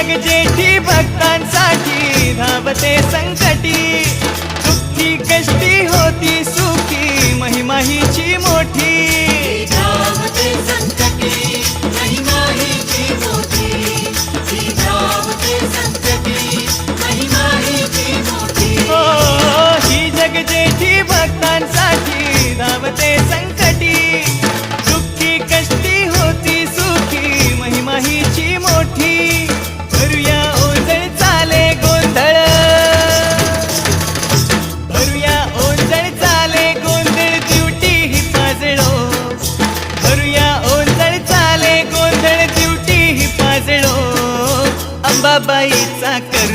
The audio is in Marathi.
जगजेठी भक्तांसाठी धावते संकटी, दुःखी कष्टी होती सुखी महिमा हिची मोठी. धावते संकटी महिमा हिची मोठी, धावते संकटी महिमा हिची मोठी. हो ही जगजेठी भक्तांसाठी धावते संकटी, दुःखी कष्टी होती सुखी महिमा हिची मोठी. भरूया ओंजळ चाले गोंधळ, भरूया ओंजळ चाले गोंधळ दिवटी ही पाजळो, भरूया ओंजळ चाले गोंधळ दिवटी ही पाजळो. अंबाबाईचा करू